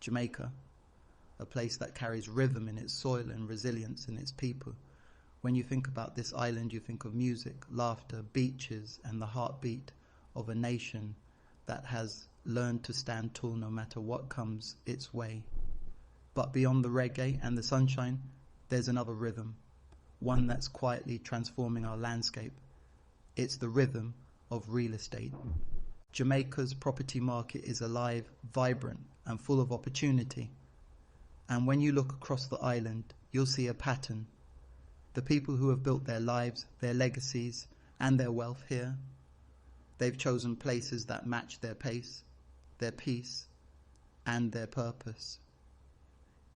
Jamaica, a place that carries rhythm in its soil and resilience in its people. When you think about this island, you think of music, laughter, beaches, and the heartbeat of a nation that has learned to stand tall no matter what comes its way. But beyond the reggae and the sunshine, there's another rhythm, one that's quietly transforming our landscape. It's the rhythm of real estate. Jamaica's property market is alive, vibrant, and full of opportunity. And when you look across the island, you'll see a pattern. The people who have built their lives, their legacies, and their wealth here, they've chosen places that match their pace, their peace, and their purpose.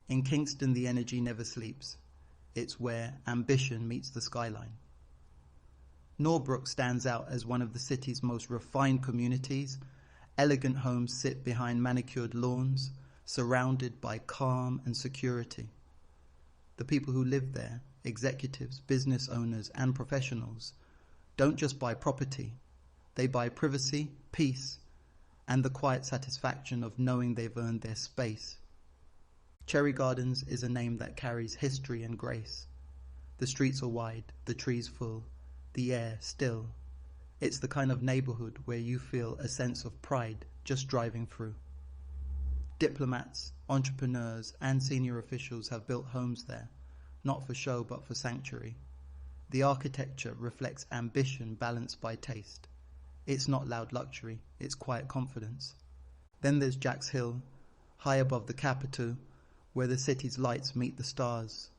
In Kingston, the energy never sleeps. It's where ambition meets the skyline. Norbrook stands out as one of the city's most refined communities. Elegant homes sit behind manicured lawns, surrounded by calm and security. The people who live there, executives, business owners, and professionals, don't just buy property. They buy privacy, peace, and the quiet satisfaction of knowing they've earned their space. Cherry Gardens is a name that carries history and grace. The streets are wide, the trees full, the air still. It's the kind of neighborhood where you feel a sense of pride just driving through. Diplomats, entrepreneurs, and senior officials have built homes there, not for show but for sanctuary. The architecture reflects ambition balanced by taste. It's not loud luxury, it's quiet confidence. Then there's Jack's Hill, high above the capital, where the city's lights meet the stars.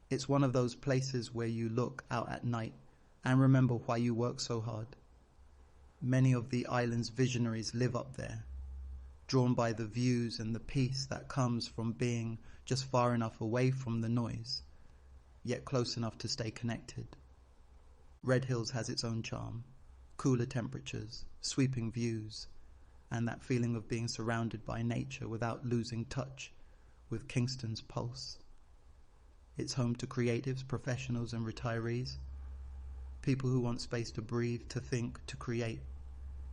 It's one of those places where you look out at night and remember why you work so hard. Many of the island's visionaries live up there, drawn by the views and the peace that comes from being just far enough away from the noise, yet close enough to stay connected. Red Hills has its own charm, cooler temperatures, sweeping views, and that feeling of being surrounded by nature without losing touch with Kingston's pulse. It's home to creatives, professionals, and retirees, people who want space to breathe, to think, to create.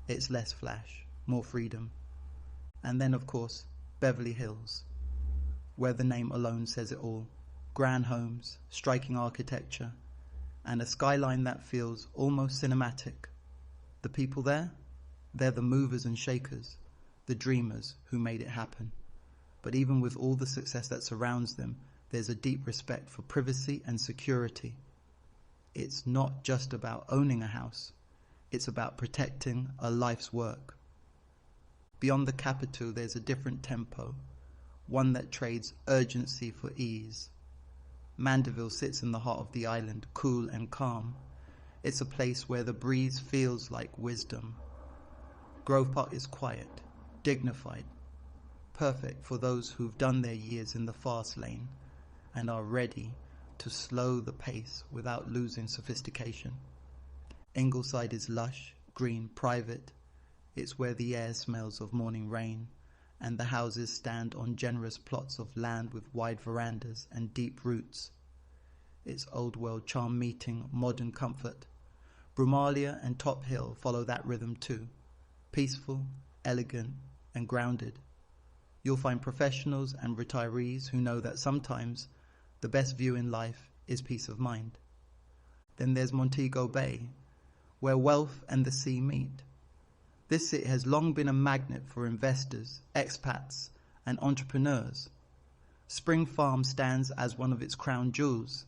It's less flash, more freedom. And then, of course, Beverly Hills, where the name alone says it all. Grand homes, striking architecture, and a skyline that feels almost cinematic. The people there, they're the movers and shakers, the dreamers who made it happen. But even with all the success that surrounds them, there's a deep respect for privacy and security. It's not just about owning a house, it's about protecting a life's work. Beyond the capital, there's a different tempo, one that trades urgency for ease. Mandeville sits in the heart of the island, cool and calm. It's a place where the breeze feels like wisdom. Grove Park is quiet, dignified, perfect for those who've done their years in the fast lane and are ready to slow the pace without losing sophistication. Ingleside is lush, green, private. It's where the air smells of morning rain, and the houses stand on generous plots of land with wide verandas and deep roots. It's old world charm meeting modern comfort. Brumalia and Top Hill follow that rhythm too, peaceful, elegant, and grounded. You'll find professionals and retirees who know that sometimes the best view in life is peace of mind. Then there's Montego Bay, where wealth and the sea meet. This city has long been a magnet for investors, expats, and entrepreneurs. Spring Farm stands as one of its crown jewels.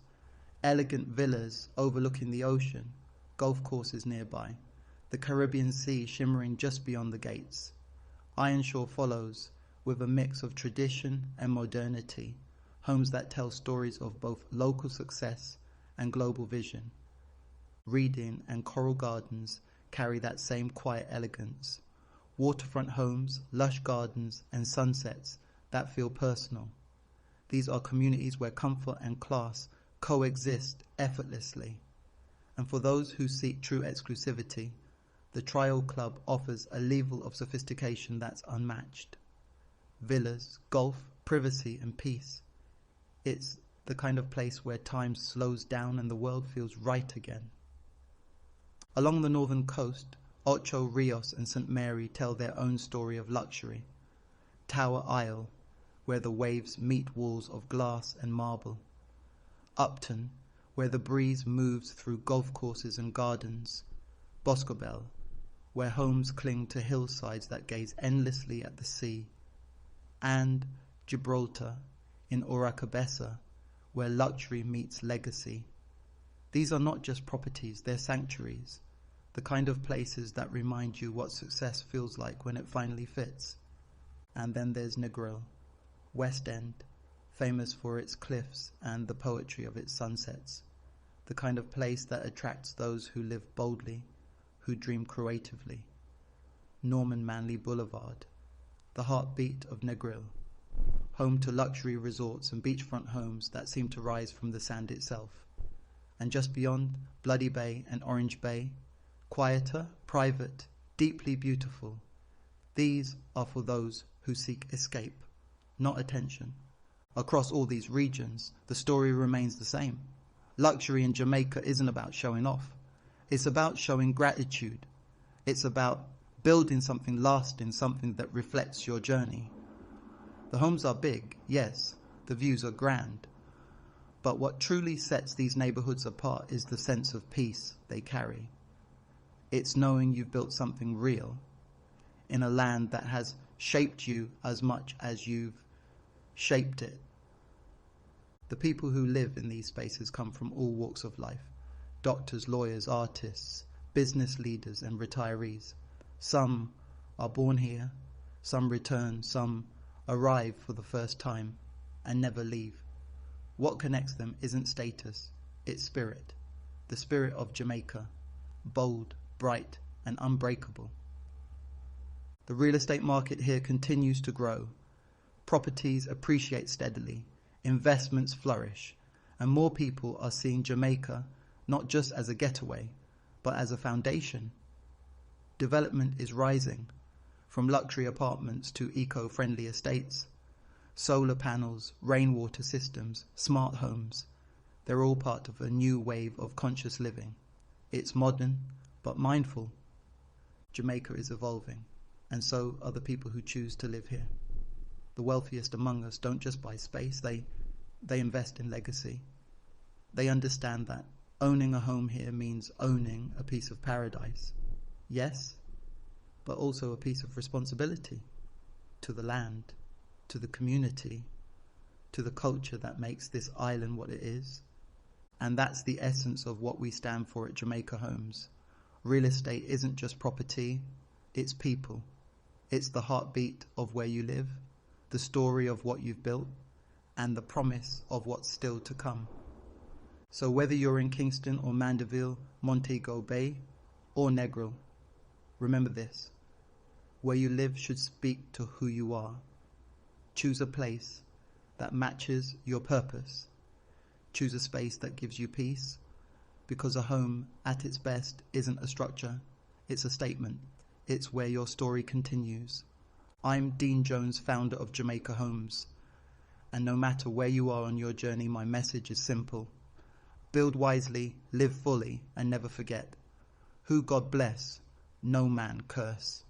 Elegant villas overlooking the ocean, golf courses nearby, the Caribbean Sea shimmering just beyond the gates. Ironshore follows, with a mix of tradition and modernity, homes that tell stories of both local success and global vision. Reading and Coral Gardens carry that same quiet elegance. Waterfront homes, lush gardens, and sunsets that feel personal. These are communities where comfort and class coexist effortlessly. And for those who seek true exclusivity, the Trial Club offers a level of sophistication that's unmatched. Villas, golf, privacy, and peace. It's the kind of place where time slows down and the world feels right again. Along the northern coast, Ocho Rios and St. Mary tell their own story of luxury. Tower Isle, where the waves meet walls of glass and marble. Upton, where the breeze moves through golf courses and gardens. Boscobel, where homes cling to hillsides that gaze endlessly at the sea. And Gibraltar, in Oracabessa, where luxury meets legacy. These are not just properties, they're sanctuaries, the kind of places that remind you what success feels like when it finally fits. And then there's Negril, West End, famous for its cliffs and the poetry of its sunsets, the kind of place that attracts those who live boldly, who dream creatively. Norman Manley Boulevard, the heartbeat of Negril, home to luxury resorts and beachfront homes that seem to rise from the sand itself. And just beyond, Bloody Bay and Orange Bay, quieter, private, deeply beautiful. These are for those who seek escape, not attention. Across all these regions, the story remains the same. Luxury in Jamaica isn't about showing off. It's about showing gratitude. It's about building something lasting, something that reflects your journey. The homes are big, yes, the views are grand. But what truly sets these neighborhoods apart is the sense of peace they carry. It's knowing you've built something real in a land that has shaped you as much as you've shaped it. The people who live in these spaces come from all walks of life. Doctors, lawyers, artists, business leaders and retirees. Some are born here, some return, some arrive for the first time and never leave. What connects them isn't status, it's spirit. The spirit of Jamaica, bold, bright and unbreakable. The real estate market here continues to grow. Properties appreciate steadily, investments flourish, and more people are seeing Jamaica not just as a getaway, but as a foundation. Development is rising, from luxury apartments to eco-friendly estates. Solar panels, rainwater systems, smart homes, they're all part of a new wave of conscious living. It's modern, but mindful. Jamaica is evolving, and so are the people who choose to live here. The wealthiest among us don't just buy space, they invest in legacy. They understand that owning a home here means owning a piece of paradise. Yes, but also a piece of responsibility to the land, to the community, to the culture that makes this island what it is. And that's the essence of what we stand for at Jamaica Homes. Real estate isn't just property, it's people. It's the heartbeat of where you live, the story of what you've built, and the promise of what's still to come. So whether you're in Kingston or Mandeville, Montego Bay, or Negril, remember this: where you live should speak to who you are. Choose a place that matches your purpose. Choose a space that gives you peace, because a home at its best isn't a structure, it's a statement. It's where your story continues. I'm Dean Jones, founder of Jamaica Homes, and no matter where you are on your journey, my message is simple. Build wisely, live fully, and never forget, who God bless, no man curse.